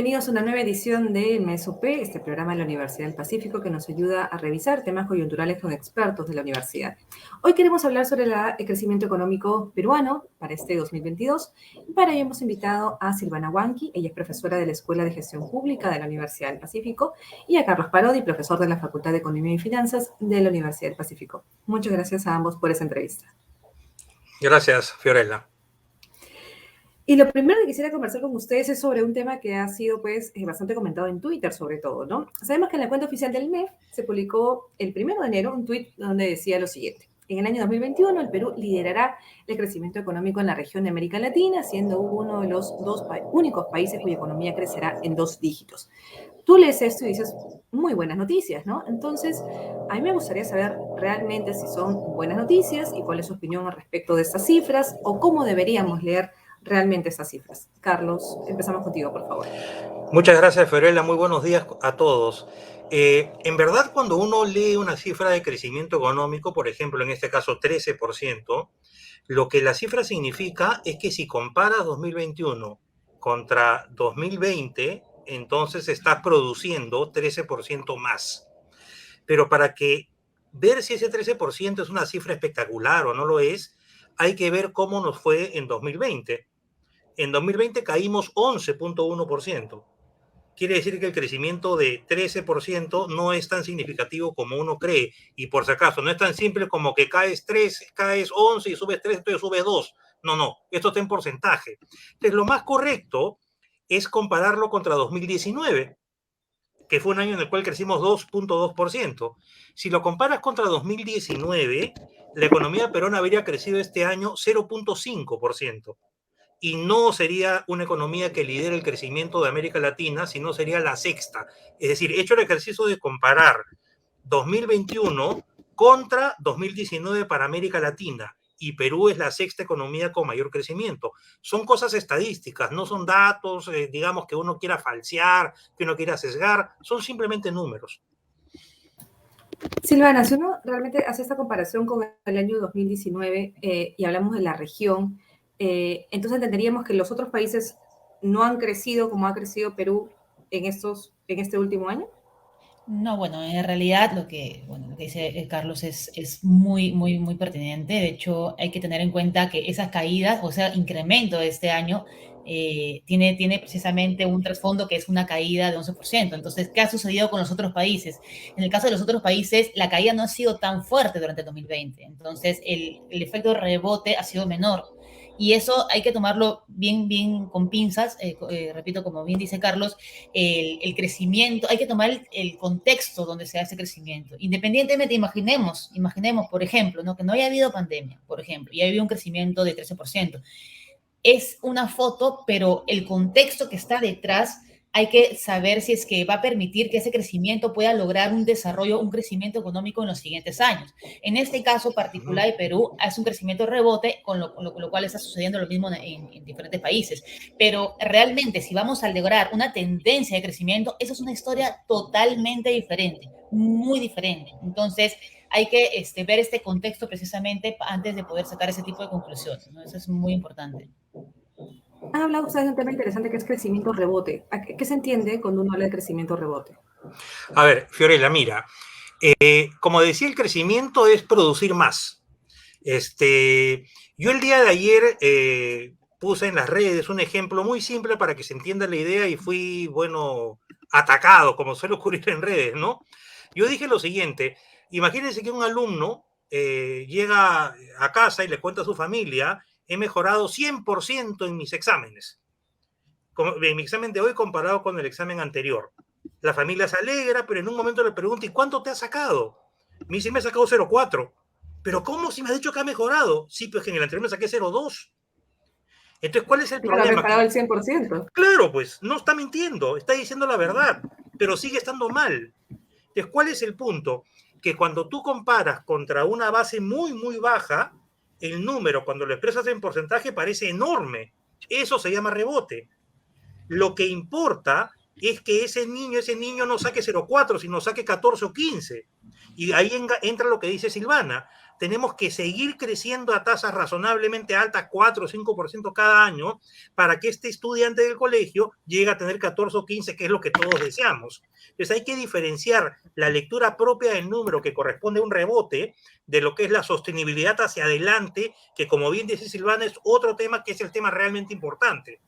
bienvenidos a una nueva edición de MESUP, este programa de la Universidad del Pacífico que nos ayuda a revisar temas coyunturales con expertos de la universidad. Hoy queremos hablar sobre el crecimiento económico peruano para este 2022. Y para ello hemos invitado a Silvana Huanqui, ella es profesora de la Escuela de Gestión Pública de la Universidad del Pacífico, y a Carlos Parodi, profesor de la Facultad de Economía y Finanzas de la Universidad del Pacífico. Muchas gracias a ambos por esa entrevista. Gracias, Fiorella. Y lo primero que quisiera conversar con ustedes es sobre un tema que ha sido bastante comentado en Twitter sobre todo, ¿no? Sabemos que en la cuenta oficial del MEF se publicó el 1 de enero un tuit donde decía lo siguiente: en el año 2021 el Perú liderará el crecimiento económico en la región de América Latina, siendo uno de los únicos países cuya economía crecerá en 2 dígitos. Tú lees esto y dices, muy buenas noticias, ¿no? Entonces, a mí me gustaría saber realmente si son buenas noticias y cuál es su opinión al respecto de estas cifras o cómo deberíamos leer realmente esas cifras. Carlos, empezamos contigo, por favor. Muchas gracias, Fiorella. Muy buenos días a todos. En verdad, cuando uno lee una cifra de crecimiento económico, por ejemplo, en este caso 13%, lo que la cifra significa es que si comparas 2021 contra 2020, entonces estás produciendo 13% más. Pero para que ver si ese 13% es una cifra espectacular o no lo es, hay que ver cómo nos fue en 2020. En 2020 caímos 11.1%. Quiere decir que el crecimiento de 13% no es tan significativo como uno cree. Y por si acaso, no es tan simple como que caes 3, caes 11 y subes 3, entonces subes 2. No, esto está en porcentaje. Entonces, lo más correcto es compararlo contra 2019, que fue un año en el cual crecimos 2.2%. Si lo comparas contra 2019, la economía peruana habría crecido este año 0.5%. Y no sería una economía que lidere el crecimiento de América Latina, sino sería la sexta. Es decir, he hecho el ejercicio de comparar 2021 contra 2019 para América Latina, y Perú es la sexta economía con mayor crecimiento. Son cosas estadísticas, no son datos, digamos, que uno quiera falsear, que uno quiera sesgar, son simplemente números. Silvana, si uno realmente hace esta comparación con el año 2019 y hablamos de la región, entonces entenderíamos que los otros países no han crecido como ha crecido Perú en este último año. No, bueno, en realidad lo que dice Carlos es muy pertinente. De hecho, hay que tener en cuenta que esas caídas, o sea, incremento de este año, tiene precisamente un trasfondo que es una caída de 11%. Entonces, ¿qué ha sucedido con los otros países? En el caso de los otros países, la caída no ha sido tan fuerte durante el 2020. Entonces, el efecto de rebote ha sido menor. Y eso hay que tomarlo bien con pinzas. Repito, como bien dice Carlos, el crecimiento, hay que tomar el contexto donde se hace crecimiento. Independientemente, imaginemos, por ejemplo, ¿no? Que no haya habido pandemia, por ejemplo, y haya habido un crecimiento de 13%. Es una foto, pero el contexto que está detrás hay que saber si es que va a permitir que ese crecimiento pueda lograr un desarrollo, un crecimiento económico en los siguientes años. En este caso particular de Perú, es un crecimiento rebote, con lo cual está sucediendo lo mismo en diferentes países. Pero realmente, si vamos a lograr una tendencia de crecimiento, eso es una historia totalmente diferente, muy diferente. Entonces, hay que ver este contexto precisamente antes de poder sacar ese tipo de conclusiones, ¿no? Eso es muy importante. Han hablado ustedes de un tema interesante que es crecimiento rebote. ¿Qué se entiende cuando uno habla de crecimiento rebote? A ver, Fiorella, mira, como decía, el crecimiento es producir más. Yo el día de ayer puse en las redes un ejemplo muy simple para que se entienda la idea y fui, atacado, como suele ocurrir en redes, ¿no? Yo dije lo siguiente: imagínense que un alumno llega a casa y le cuenta a su familia: he mejorado 100% en mis exámenes, en mi examen de hoy comparado con el examen anterior. La familia se alegra, pero en un momento le pregunta: ¿y cuánto te has sacado? Me dice: me he sacado 0,4. ¿Pero cómo, si me has dicho que ha mejorado? Sí, pues que en el anterior me saqué 0,2. Entonces, ¿cuál es el Claro, ha problema? mejorado el 100%. Claro, pues, no está mintiendo, está diciendo la verdad, pero sigue estando mal. Entonces, ¿cuál es el punto? Que cuando tú comparas contra una base muy baja, el número, cuando lo expresas en porcentaje, parece enorme. Eso se llama rebote. Lo que importa es que ese niño no saque 0,4, sino saque 14 o 15. Y ahí entra lo que dice Silvana. Tenemos que seguir creciendo a tasas razonablemente altas, 4 o 5% cada año, para que este estudiante del colegio llegue a tener 14 o 15, que es lo que todos deseamos. Entonces hay que diferenciar la lectura propia del número, que corresponde a un rebote, de lo que es la sostenibilidad hacia adelante, que como bien dice Silvana, es otro tema que es el tema realmente importante.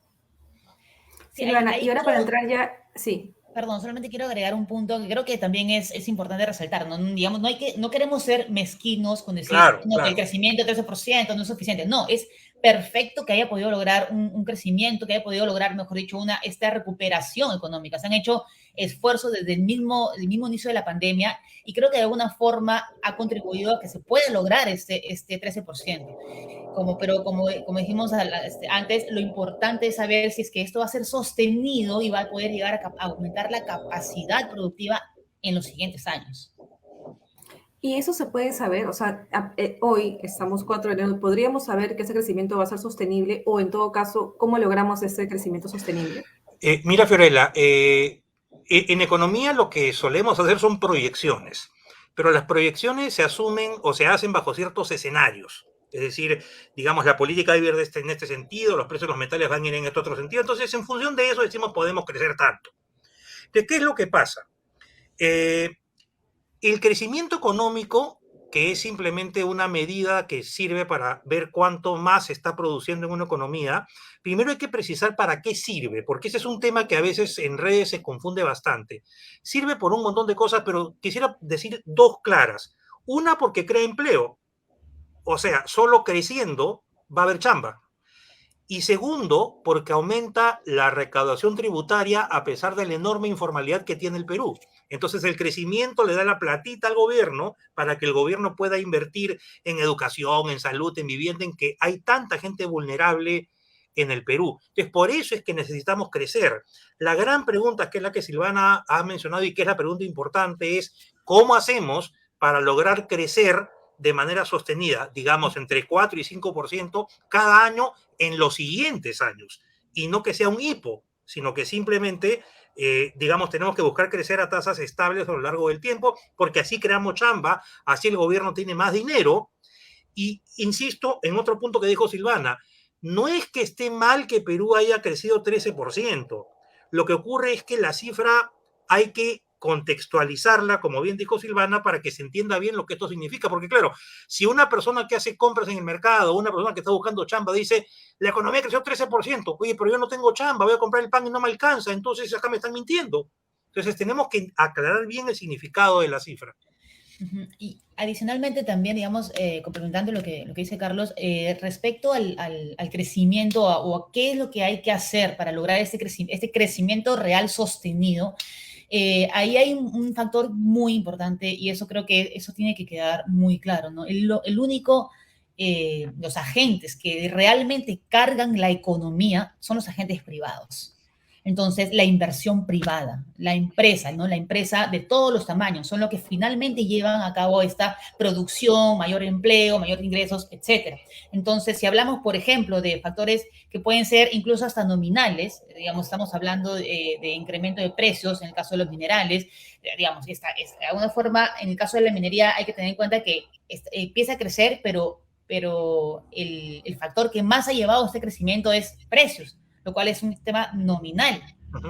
Sí, Silvana, y ahora para entrar ya, sí. Perdón, solamente quiero agregar un punto que creo que también es importante resaltar, ¿no? Digamos, no queremos ser mezquinos con decir claro, no, que el crecimiento de 13% no es suficiente. No, es perfecto que haya podido lograr un crecimiento, que haya podido lograr, mejor dicho, esta recuperación económica. Se han hecho esfuerzos desde el mismo inicio de la pandemia y creo que de alguna forma ha contribuido a que se pueda lograr este 13%. Pero como dijimos antes, lo importante es saber si es que esto va a ser sostenido y va a poder llegar a aumentar la capacidad productiva en los siguientes años. Y eso se puede saber, o sea, hoy estamos 4 de enero, ¿podríamos saber que ese crecimiento va a ser sostenible o en todo caso, cómo logramos ese crecimiento sostenible? Mira, Fiorella, en economía lo que solemos hacer son proyecciones, pero las proyecciones se asumen o se hacen bajo ciertos escenarios. Es decir, digamos, la política va a ir en este sentido, los precios de los metales van a ir en este otro sentido. Entonces, en función de eso, decimos podemos crecer tanto. ¿De qué es lo que pasa? El crecimiento económico, que es simplemente una medida que sirve para ver cuánto más se está produciendo en una economía, primero hay que precisar para qué sirve, porque ese es un tema que a veces en redes se confunde bastante. Sirve por un montón de cosas, pero quisiera decir dos claras. Una, porque crea empleo. O sea, solo creciendo va a haber chamba. Y segundo, porque aumenta la recaudación tributaria a pesar de la enorme informalidad que tiene el Perú. Entonces el crecimiento le da la platita al gobierno para que el gobierno pueda invertir en educación, en salud, en vivienda, en que hay tanta gente vulnerable en el Perú. Entonces por eso es que necesitamos crecer. La gran pregunta, que es la que Silvana ha mencionado y que es la pregunta importante, es ¿cómo hacemos para lograr crecer de manera sostenida, digamos, entre 4 y 5% cada año en los siguientes años? Y no que sea un hipo, sino que simplemente, digamos, tenemos que buscar crecer a tasas estables a lo largo del tiempo, porque así creamos chamba, así el gobierno tiene más dinero. Y insisto en otro punto que dijo Silvana, no es que esté mal que Perú haya crecido 13%. Lo que ocurre es que la cifra hay que contextualizarla, como bien dijo Silvana, para que se entienda bien lo que esto significa. Porque claro, si una persona que hace compras en el mercado, una persona que está buscando chamba, dice, la economía creció 13%, oye, pero yo no tengo chamba, voy a comprar el pan y no me alcanza, entonces acá me están mintiendo. Entonces tenemos que aclarar bien el significado de la cifra. Y adicionalmente también, digamos, complementando lo que dice Carlos, respecto al crecimiento o a qué es lo que hay que hacer para lograr este crecimiento real sostenido, ahí hay un factor muy importante y eso creo que eso tiene que quedar muy claro, ¿no? El único, los agentes que realmente cargan la economía son los agentes privados. Entonces, la inversión privada, la empresa, ¿no? La empresa de todos los tamaños son los que finalmente llevan a cabo esta producción, mayor empleo, mayor ingresos, etcétera. Entonces, si hablamos, por ejemplo, de factores que pueden ser incluso hasta nominales, digamos, estamos hablando de incremento de precios en el caso de los minerales, digamos, de alguna forma, en el caso de la minería hay que tener en cuenta que empieza a crecer, pero el factor que más ha llevado este crecimiento es precios, lo cual es un tema nominal,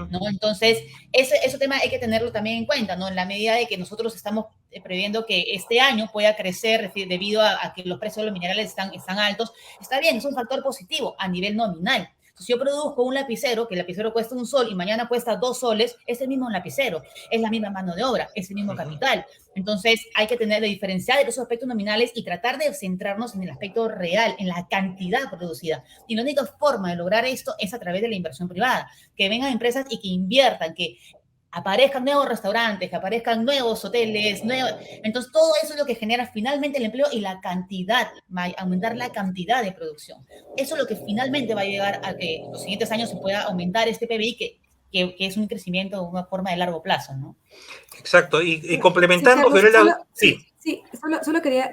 ¿no? Entonces, ese tema hay que tenerlo también en cuenta, ¿no? En la medida de que nosotros estamos previendo que este año pueda crecer, es decir, debido a que los precios de los minerales están altos, está bien, es un factor positivo a nivel nominal. Si yo produzco un lapicero, que el lapicero cuesta $1 y mañana cuesta $2, es el mismo lapicero, es la misma mano de obra, es el mismo capital. Entonces hay que tener de diferenciar esos aspectos nominales y tratar de centrarnos en el aspecto real, en la cantidad producida. Y la única forma de lograr esto es a través de la inversión privada, que vengan empresas y que inviertan, que aparezcan nuevos restaurantes, que aparezcan nuevos hoteles, entonces todo eso es lo que genera finalmente el empleo y la cantidad, aumentar la cantidad de producción. Eso es lo que finalmente va a llegar a que los siguientes años se pueda aumentar este PBI que es un crecimiento de una forma de largo plazo, ¿no? Exacto, y complementando, sí, Carlos, Fiorella, sí, Sí, solo quería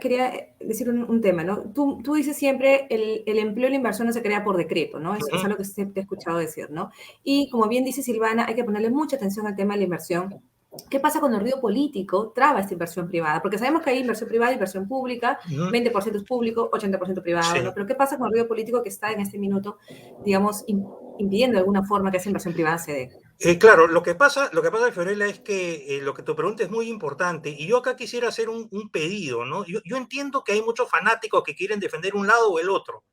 decir un tema, ¿no? Tú dices siempre el empleo y la inversión no se crea por decreto, ¿no? Es algo que te he escuchado decir, ¿no? Y como bien dice Silvana, hay que ponerle mucha atención al tema de la inversión. ¿Qué pasa cuando el ruido político traba esta inversión privada? Porque sabemos que hay inversión privada e inversión pública, Ujú. 20% es público, 80% privado, ¿no? Sí. Pero ¿qué pasa con el ruido político que está en este minuto, digamos, impidiendo de alguna forma que esa inversión privada se dé? Claro, lo que pasa, Fiorella, es que lo que tu pregunta es muy importante y yo acá quisiera hacer un pedido, ¿no? Yo entiendo que hay muchos fanáticos que quieren defender un lado o el otro,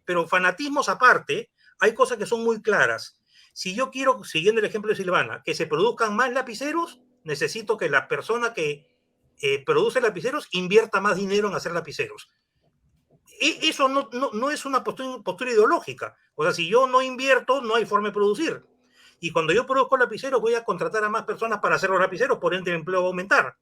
pero fanatismos aparte, hay cosas que son muy claras. Si yo quiero, siguiendo el ejemplo de Silvana, que se produzcan más lapiceros, necesito que la persona que produce lapiceros invierta más dinero en hacer lapiceros. Eso no es una postura ideológica. O sea, si yo no invierto, no hay forma de producir. Y cuando yo produzco lapiceros, voy a contratar a más personas para hacer los lapiceros, por ende el empleo va a aumentar.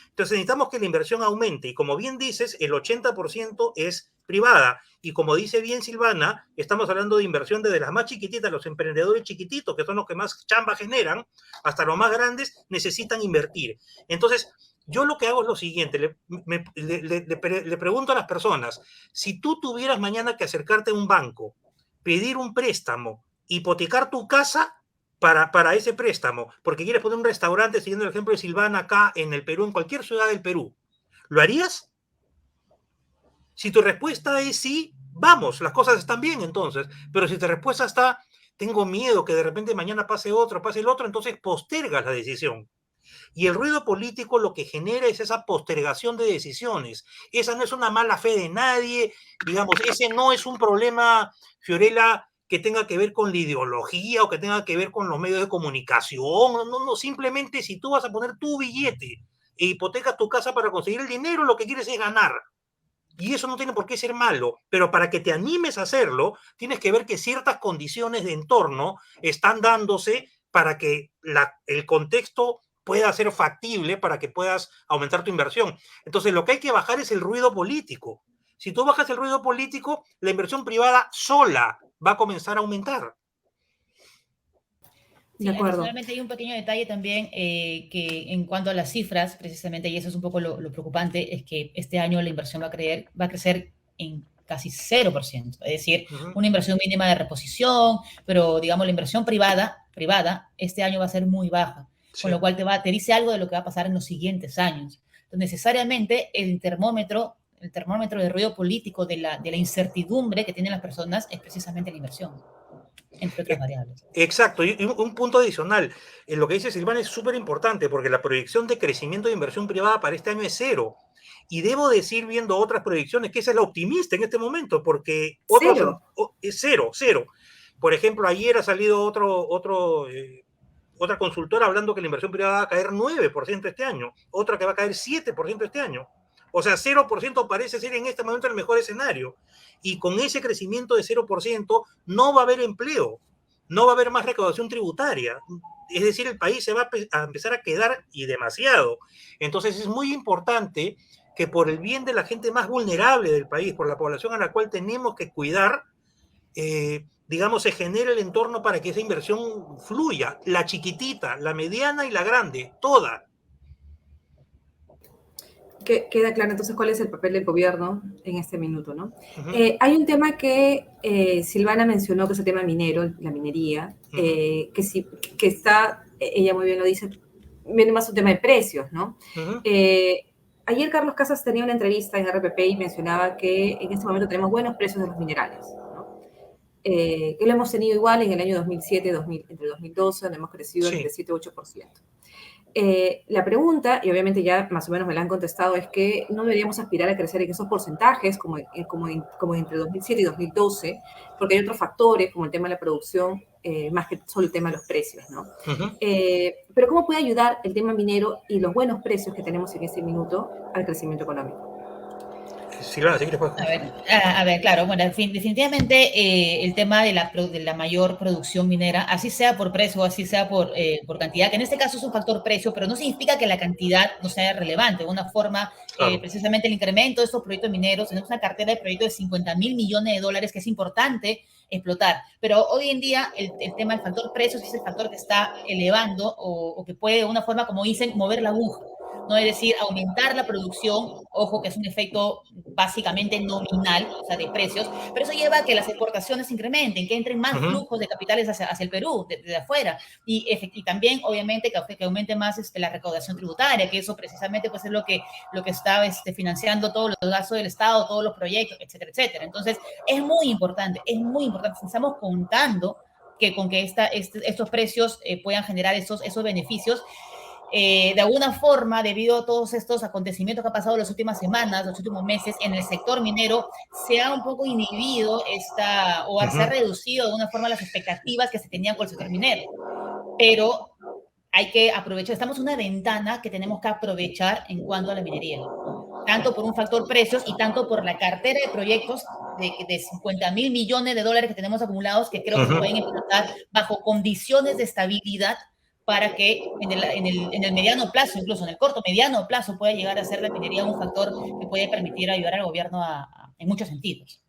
Entonces necesitamos que la inversión aumente. Y como bien dices, el 80% es privada. Y como dice bien Silvana, estamos hablando de inversión desde las más chiquititas, los emprendedores chiquititos, que son los que más chamba generan, hasta los más grandes, necesitan invertir. Entonces, yo lo que hago es lo siguiente, le pregunto a las personas, si tú tuvieras mañana que acercarte a un banco, pedir un préstamo, hipotecar tu casa para ese préstamo, porque quieres poner un restaurante, siguiendo el ejemplo de Silvana acá en el Perú, en cualquier ciudad del Perú, ¿lo harías? Si tu respuesta es sí, vamos, las cosas están bien entonces, pero si tu respuesta está, tengo miedo que de repente mañana pase otro, pase el otro, entonces postergas la decisión. Y el ruido político lo que genera es esa postergación de decisiones. Esa no es una mala fe de nadie, digamos, ese no es un problema, Fiorella, que tenga que ver con la ideología o que tenga que ver con los medios de comunicación. No, simplemente si tú vas a poner tu billete e hipotecas tu casa para conseguir el dinero, lo que quieres es ganar. Y eso no tiene por qué ser malo, pero para que te animes a hacerlo, tienes que ver que ciertas condiciones de entorno están dándose para que el contexto pueda ser factible, para que puedas aumentar tu inversión. Entonces, lo que hay que bajar es el ruido político. Si tú bajas el ruido político, la inversión privada sola va a comenzar a aumentar. De Sí, acuerdo. adicionalmente hay un pequeño detalle también que en cuanto a las cifras, precisamente, y eso es un poco lo preocupante, es que este año la inversión va a crecer en casi 0%, es decir, Uh -huh. una inversión mínima de reposición, pero digamos la inversión privada este año va a ser muy baja, con lo Sí. cual te dice algo de lo que va a pasar en los siguientes años. Entonces, necesariamente el termómetro de ruido político de la incertidumbre que tienen las personas es precisamente la inversión, entre otras variables. Exacto, y un punto adicional, lo que dice Silvana es súper importante porque la proyección de crecimiento de inversión privada para este año es cero. Y debo decir, viendo otras proyecciones, que esa es la optimista en este momento, porque otros Cero. es cero, cero. Por ejemplo, ayer ha salido otra consultora hablando que la inversión privada va a caer 9% este año, otra que va a caer 7% este año. O sea, 0% parece ser en este momento el mejor escenario. Y con ese crecimiento de 0% no va a haber empleo, no va a haber más recaudación tributaria. Es decir, el país se va a empezar a quedar y demasiado. Entonces es muy importante que por el bien de la gente más vulnerable del país, por la población a la cual tenemos que cuidar, digamos, se genere el entorno para que esa inversión fluya, la chiquitita, la mediana y la grande, toda. Queda claro entonces cuál es el papel del gobierno en este minuto, ¿no? Uh -huh. Hay un tema que Silvana mencionó, que es el tema minero, la minería, Uh -huh. que está, ella muy bien lo dice, viene más un tema de precios, ¿no? Uh -huh. Ayer Carlos Casas tenía una entrevista en RPP y mencionaba que en este momento tenemos buenos precios de los minerales, ¿no? Que lo hemos tenido igual en el año 2007, entre 2012, donde hemos crecido entre Sí. 7 y 8%. La pregunta, y obviamente ya más o menos me la han contestado, es que no deberíamos aspirar a crecer en esos porcentajes como entre 2007 y 2012, porque hay otros factores como el tema de la producción, más que solo el tema de los precios, ¿no? Uh -huh. Pero ¿cómo puede ayudar el tema minero y los buenos precios que tenemos en este minuto al crecimiento económico? Silvana, si quieres puedes comenzar. A ver, claro, bueno, definitivamente el tema de la mayor producción minera, así sea por precio o así sea por cantidad, que en este caso es un factor precio, pero no significa que la cantidad no sea relevante. De una forma, Claro. precisamente el incremento de estos proyectos mineros, tenemos una cartera de proyectos de 50.000 millones de dólares que es importante explotar. Pero hoy en día el tema del factor precios es el factor que está elevando o que puede de una forma, como dicen, mover la aguja. ¿no? Es decir, aumentar la producción, ojo que es un efecto básicamente nominal, o sea, de precios, pero eso lleva a que las exportaciones se incrementen, que entren más flujos de capitales hacia el Perú, de afuera, y también, obviamente, que aumente más la recaudación tributaria, que eso precisamente pues, es lo que está financiando todos los gastos del Estado, todos los proyectos, etcétera, etcétera. Entonces, es muy importante. Estamos contando con que estos precios puedan generar esos beneficios. De alguna forma, debido a todos estos acontecimientos que han pasado las últimas semanas, los últimos meses, en el sector minero, se ha un poco inhibido se ha reducido de una forma las expectativas que se tenían con el sector minero. Pero hay que aprovechar, estamos en una ventana que tenemos que aprovechar en cuanto a la minería, tanto por un factor precios y tanto por la cartera de proyectos de 50.000 millones de dólares que tenemos acumulados, que creo que se pueden implementar bajo condiciones de estabilidad para que en el mediano plazo, incluso en el corto mediano plazo, pueda llegar a ser la minería un factor que puede permitir ayudar al gobierno en muchos sentidos.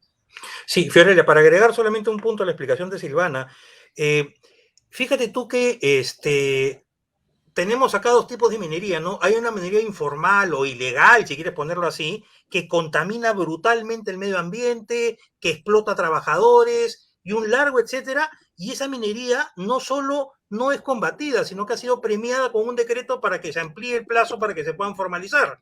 Sí, Fiorella, para agregar solamente un punto a la explicación de Silvana, fíjate tú que tenemos acá dos tipos de minería, ¿no? Hay una minería informal o ilegal, si quieres ponerlo así, que contamina brutalmente el medio ambiente, que explota trabajadores y un largo etcétera, y esa minería no solo no es combatida, sino que ha sido premiada con un decreto para que se amplíe el plazo para que se puedan formalizar.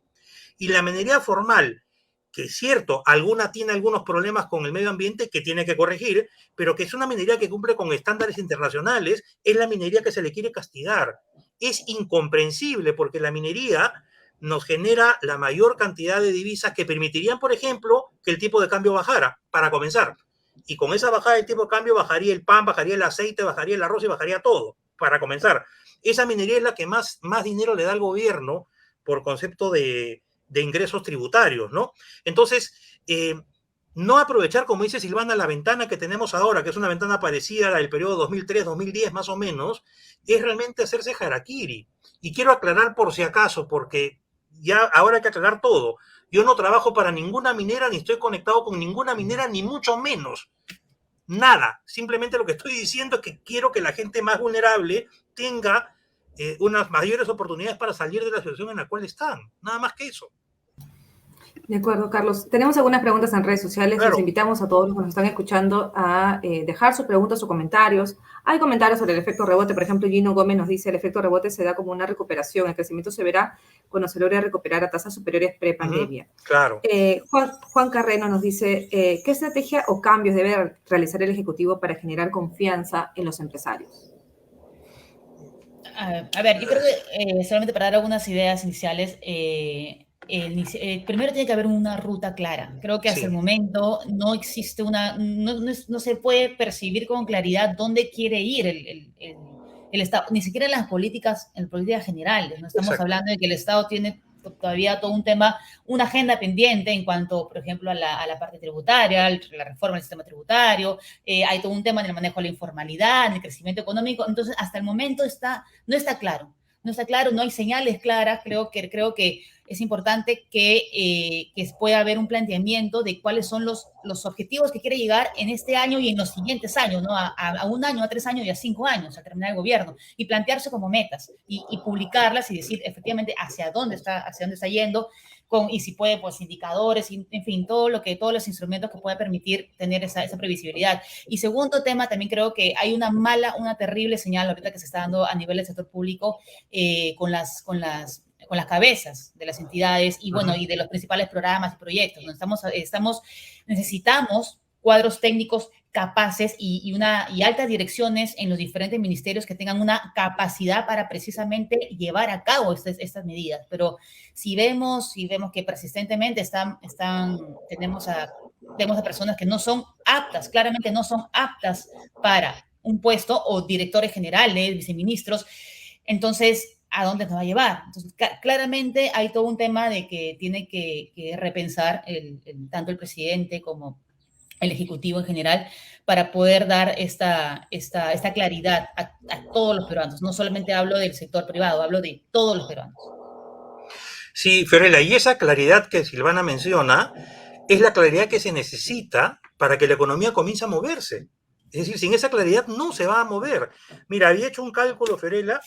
Y la minería formal, que es cierto, alguna tiene algunos problemas con el medio ambiente que tiene que corregir, pero que es una minería que cumple con estándares internacionales, es la minería que se le quiere castigar. Es incomprensible porque la minería nos genera la mayor cantidad de divisas que permitirían, por ejemplo, que el tipo de cambio bajara, para comenzar. Y con esa bajada del tipo de cambio bajaría el pan, bajaría el aceite, bajaría el arroz y bajaría todo, para comenzar. Esa minería es la que más dinero le da al gobierno por concepto de ingresos tributarios, ¿no? Entonces, no aprovechar, como dice Silvana, la ventana que tenemos ahora, que es una ventana parecida a la del periodo 2003-2010 más o menos, es realmente hacerse harakiri. Y quiero aclarar por si acaso, porque ya ahora hay que aclarar todo. Yo no trabajo para ninguna minera, ni estoy conectado con ninguna minera, ni mucho menos. Nada. Simplemente lo que estoy diciendo es que quiero que la gente más vulnerable tenga unas mayores oportunidades para salir de la situación en la cual están. Nada más que eso. De acuerdo, Carlos. Tenemos algunas preguntas en redes sociales. Claro. Los invitamos a todos los que nos están escuchando a dejar sus preguntas o comentarios. Hay comentarios sobre el efecto rebote. Por ejemplo, Gino Gómez nos dice, el efecto rebote se da como una recuperación. El crecimiento se verá cuando se logre recuperar a tasas superiores pre-pandemia. Claro. Juan Carreno nos dice, ¿qué estrategia o cambios debe realizar el Ejecutivo para generar confianza en los empresarios? A ver, yo creo que solamente para dar algunas ideas iniciales, primero tiene que haber una ruta clara. Creo que hasta el momento no existe no se puede percibir con claridad dónde quiere ir el Estado, ni siquiera en las políticas generales. No estamos hablando de que el Estado tiene todavía todo un tema, una agenda pendiente en cuanto, por ejemplo, a la parte tributaria, la reforma del sistema tributario, hay todo un tema en el manejo de la informalidad, en el crecimiento económico. Entonces, hasta el momento no está claro, no hay señales claras. Creo que es importante que pueda haber un planteamiento de cuáles son los objetivos que quiere llegar en este año y en los siguientes años, ¿no? A un año, a 3 años y a 5 años, al terminar el gobierno, y plantearse como metas y publicarlas y decir efectivamente hacia dónde está yendo, y si puede, pues indicadores, en fin, todos los instrumentos que pueda permitir tener esa previsibilidad. Y segundo tema, también creo que hay una terrible señal ahorita que se está dando a nivel del sector público con las cabezas de las entidades y bueno, y de los principales programas y proyectos. Necesitamos cuadros técnicos capaces y altas direcciones en los diferentes ministerios que tengan una capacidad para precisamente llevar a cabo estas medidas. Pero si vemos que persistentemente tenemos a personas que no son aptas, claramente no son aptas para un puesto, o directores generales, viceministros, entonces, ¿a dónde nos va a llevar? Entonces, claramente hay todo un tema de que tiene que repensar tanto el presidente como el Ejecutivo en general para poder dar esta claridad a todos los peruanos. No solamente hablo del sector privado, hablo de todos los peruanos. Sí, Fiorella, y esa claridad que Silvana menciona es la claridad que se necesita para que la economía comience a moverse. Es decir, sin esa claridad no se va a mover. Mira, había hecho un cálculo, Fiorella,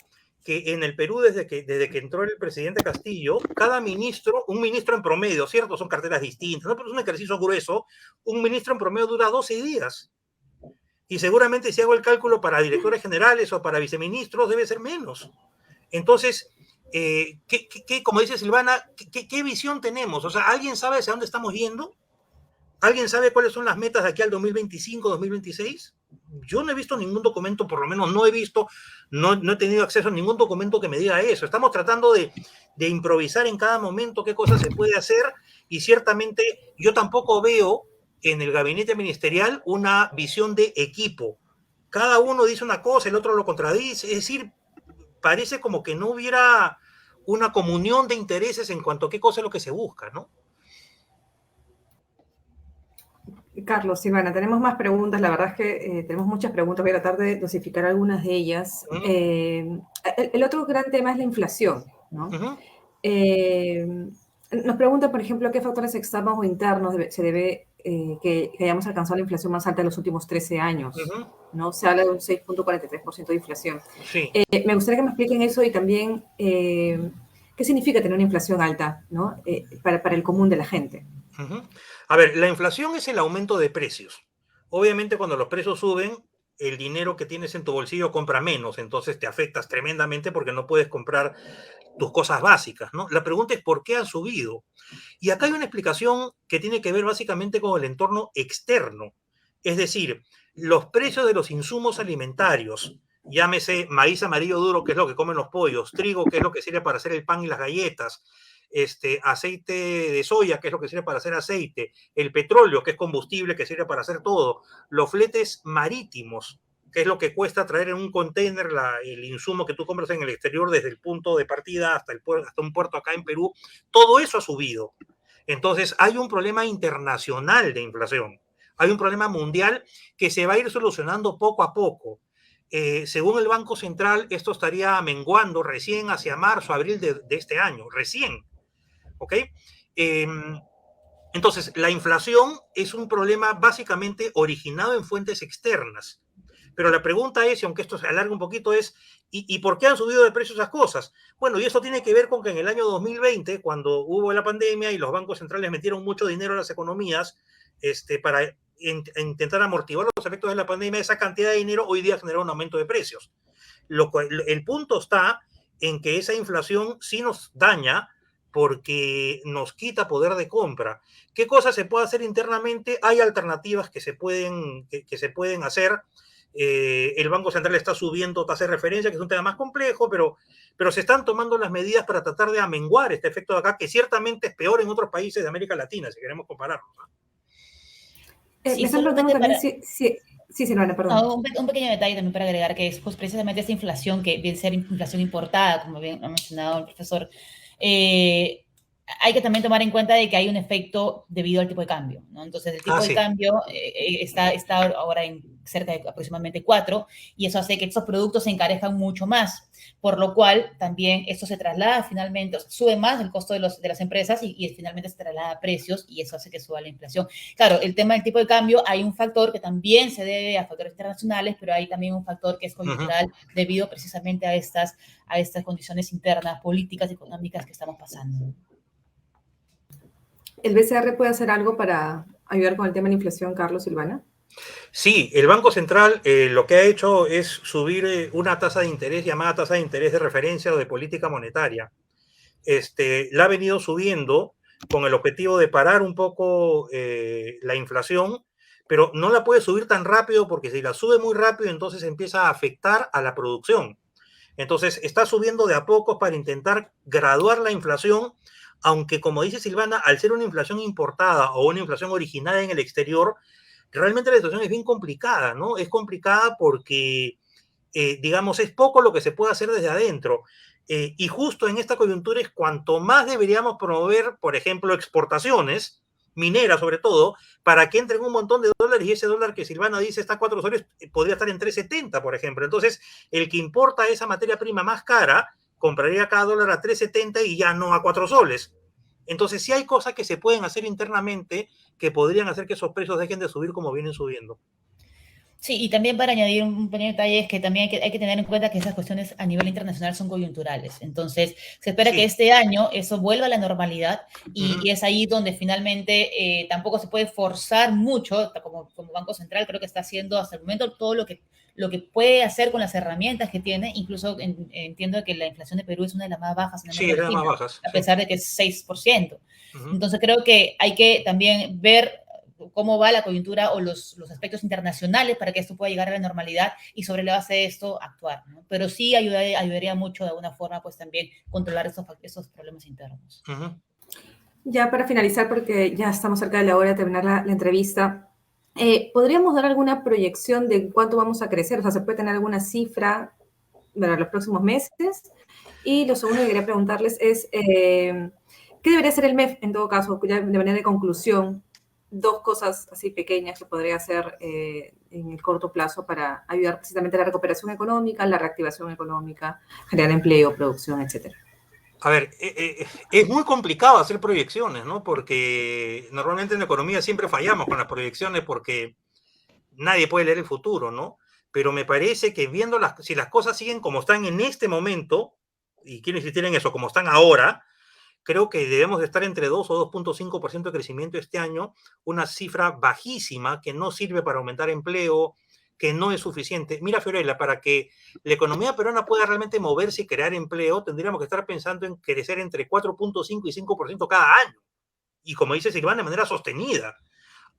que en el Perú, desde que entró el presidente Castillo, cada ministro, un ministro en promedio, ¿cierto? Son carteras distintas, ¿no? Pero es un ejercicio grueso, un ministro en promedio dura 12 días. Y seguramente si hago el cálculo para directores generales o para viceministros, debe ser menos. Entonces, como dice Silvana, ¿qué visión tenemos? O sea, ¿alguien sabe hacia dónde estamos yendo? ¿Alguien sabe cuáles son las metas de aquí al 2025, 2026? Yo no he visto ningún documento, por lo menos no he visto, no he tenido acceso a ningún documento que me diga eso. Estamos tratando de improvisar en cada momento qué cosa se puede hacer y ciertamente yo tampoco veo en el gabinete ministerial una visión de equipo. Cada uno dice una cosa, el otro lo contradice, es decir, parece como que no hubiera una comunión de intereses en cuanto a qué cosa es lo que se busca, ¿no? Carlos, Silvana, tenemos más preguntas. La verdad es que tenemos muchas preguntas. Voy a tratar de dosificar algunas de ellas. El otro gran tema es la inflación, ¿no? Nos preguntan, por ejemplo, qué factores externos o internos se debe que hayamos alcanzado la inflación más alta en los últimos 13 años, ¿no? Se habla de un 6.43% de inflación. Sí. Me gustaría que me expliquen eso y también qué significa tener una inflación alta, ¿no? Para el común de la gente. A ver, la inflación es el aumento de precios. Obviamente cuando los precios suben, el dinero que tienes en tu bolsillo compra menos, entonces te afectas tremendamente porque no puedes comprar tus cosas básicas, ¿no? La pregunta es por qué han subido. Y acá hay una explicación que tiene que ver básicamente con el entorno externo. Es decir, los precios de los insumos alimentarios, llámese maíz amarillo duro, que es lo que comen los pollos, trigo, que es lo que sirve para hacer el pan y las galletas, aceite de soya, que es lo que sirve para hacer aceite, el petróleo, que es combustible, que sirve para hacer todo, los fletes marítimos, que es lo que cuesta traer en un container el insumo que tú compras en el exterior desde el punto de partida hasta un puerto acá en Perú, todo eso ha subido. Entonces hay un problema internacional de inflación, hay un problema mundial que se va a ir solucionando poco a poco. Según el Banco Central, esto estaría menguando recién hacia marzo, abril de este año, recién. ¿Ok? Entonces, la inflación es un problema básicamente originado en fuentes externas. Pero la pregunta es, y aunque esto se alarga un poquito, es ¿y por qué han subido de precio esas cosas? Bueno, y eso tiene que ver con que en el año 2020, cuando hubo la pandemia y los bancos centrales metieron mucho dinero a las economías para intentar amortiguar los efectos de la pandemia, esa cantidad de dinero hoy día generó un aumento de precios. El punto está en que esa inflación sí nos daña porque nos quita poder de compra. ¿Qué cosas se puede hacer internamente? Hay alternativas que se pueden hacer. El Banco Central está subiendo tasa de referencia, que es un tema más complejo, pero se están tomando las medidas para tratar de amenguar este efecto de acá, que ciertamente es peor en otros países de América Latina, si queremos compararlo, ¿no? Me están preguntando también Sí, Silvana, perdón. No, un pequeño detalle también para agregar, que es pues, precisamente esta inflación, que viene a ser inflación importada, como bien ha mencionado el profesor, hay que también tomar en cuenta de que hay un efecto debido al tipo de cambio, ¿no? Entonces, el tipo de cambio está ahora en cerca de aproximadamente 4, y eso hace que estos productos se encarezcan mucho más, por lo cual también esto se traslada finalmente, o sea, sube más el costo de las empresas y finalmente se traslada a precios, y eso hace que suba la inflación. Claro, el tema del tipo de cambio, hay un factor que también se debe a factores internacionales, pero hay también un factor que es coyuntural debido precisamente a estas condiciones internas, políticas y económicas que estamos pasando. ¿El BCR puede hacer algo para ayudar con el tema de la inflación, Carlos, Silvana? Sí, el Banco Central lo que ha hecho es subir una tasa de interés llamada tasa de interés de referencia o de política monetaria. La ha venido subiendo con el objetivo de parar un poco la inflación, pero no la puede subir tan rápido porque si la sube muy rápido entonces empieza a afectar a la producción. Entonces está subiendo de a poco para intentar graduar la inflación, aunque como dice Silvana, al ser una inflación importada o una inflación originada en el exterior, realmente la situación es bien complicada, ¿no? Es complicada porque, digamos, es poco lo que se puede hacer desde adentro. Y justo en esta coyuntura es cuanto más deberíamos promover, por ejemplo, exportaciones, mineras sobre todo, para que entren un montón de dólares y ese dólar que Silvana dice está a 4 soles, podría estar en 3.70, por ejemplo. Entonces, el que importa esa materia prima más cara, compraría cada dólar a 3.70 y ya no a 4 soles. Entonces, sí hay cosas que se pueden hacer internamente que podrían hacer que esos precios dejen de subir como vienen subiendo. Sí, y también para añadir un pequeño detalle es que también hay que tener en cuenta que esas cuestiones a nivel internacional son coyunturales. Entonces, se espera que Sí. este año eso vuelva a la normalidad y Ujú. es ahí donde finalmente tampoco se puede forzar mucho, como Banco Central creo que está haciendo hasta el momento todo lo que puede hacer con las herramientas que tiene. Incluso entiendo que la inflación de Perú es una de las más bajas en Sí, América eran más Latina, bajas, a sí. pesar de que es 6%. Ujú. Entonces, creo que hay que también ver cómo va la coyuntura o los aspectos internacionales para que esto pueda llegar a la normalidad y sobre la base de esto actuar, ¿no? Pero sí ayudaría mucho de alguna forma pues también controlar esos problemas internos. Ujú. Ya para finalizar, porque ya estamos cerca de la hora de terminar la entrevista, ¿podríamos dar alguna proyección de cuánto vamos a crecer? O sea, ¿se puede tener alguna cifra para los próximos meses? Y lo segundo que quería preguntarles es, ¿qué debería hacer el MEF en todo caso? Ya de manera de conclusión, dos cosas así pequeñas que podría hacer en el corto plazo para ayudar precisamente a la recuperación económica, la reactivación económica, generar empleo, producción, etcétera. A ver, es muy complicado hacer proyecciones, ¿no? Porque normalmente en economía siempre fallamos con las proyecciones porque nadie puede leer el futuro, ¿no? Pero me parece que viendo si las cosas siguen como están en este momento, y quiero insistir en eso, como están ahora, creo que debemos de estar entre 2 o 2,5% de crecimiento este año, una cifra bajísima que no sirve para aumentar empleo, que no es suficiente. Mira, Fiorella, para que la economía peruana pueda realmente moverse y crear empleo, tendríamos que estar pensando en crecer entre 4,5 y 5% cada año. Y como dice Silvana, de manera sostenida.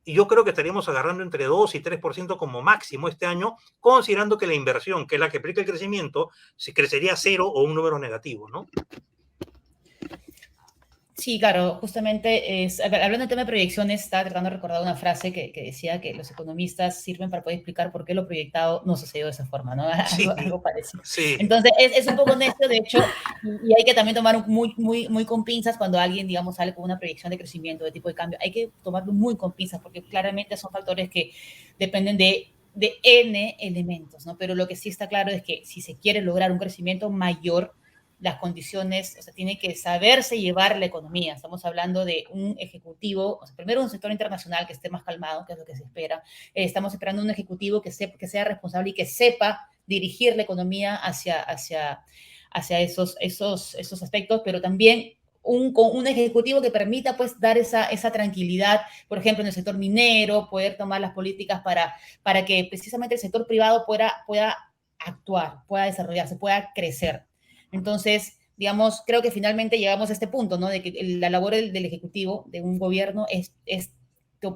Y yo creo que estaríamos agarrando entre 2 y 3% como máximo este año, considerando que la inversión, que es la que explica el crecimiento, se crecería cero o un número negativo, ¿no? Sí, claro, justamente hablando del tema de proyecciones, estaba tratando de recordar una frase que decía que los economistas sirven para poder explicar por qué lo proyectado no sucedió de esa forma, ¿no? Sí, Algo parecido. sí. Entonces, es un poco necio, de hecho, y hay que también tomar muy con pinzas cuando alguien, digamos, sale con una proyección de crecimiento, de tipo de cambio. Hay que tomarlo muy con pinzas porque claramente son factores que dependen de N elementos, ¿no? Pero lo que sí está claro es que si se quiere lograr un crecimiento mayor, las condiciones, o sea, tiene que saberse llevar la economía. Estamos hablando de un ejecutivo, o sea, primero un sector internacional que esté más calmado, que es lo que se espera. Estamos esperando un ejecutivo que sea responsable y que sepa dirigir la economía hacia esos aspectos, pero también un ejecutivo que permita pues dar esa tranquilidad, por ejemplo, en el sector minero, poder tomar las políticas para que precisamente el sector privado pueda actuar, pueda desarrollarse, pueda crecer. Entonces, digamos, creo que finalmente llegamos a este punto, ¿no? De que la labor del Ejecutivo, de un gobierno, es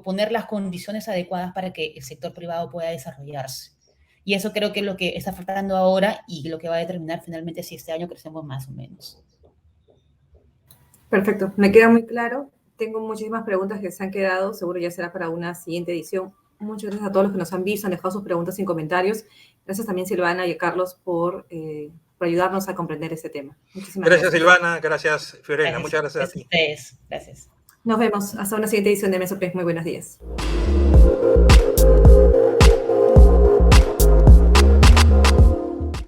poner las condiciones adecuadas para que el sector privado pueda desarrollarse. Y eso creo que es lo que está faltando ahora y lo que va a determinar finalmente si este año crecemos más o menos. Perfecto, me queda muy claro. Tengo muchísimas preguntas que se han quedado, seguro ya será para una siguiente edición. Muchas gracias a todos los que nos han visto, han dejado sus preguntas en comentarios. Gracias también Silvana y a Carlos por ayudarnos a comprender este tema. Muchísimas Gracias, gracias. Silvana. Gracias, Fiorella. Gracias, Muchas gracias a gracias a ti. ustedes. Gracias. Nos vemos hasta una siguiente edición de Mesopress. Muy buenos días.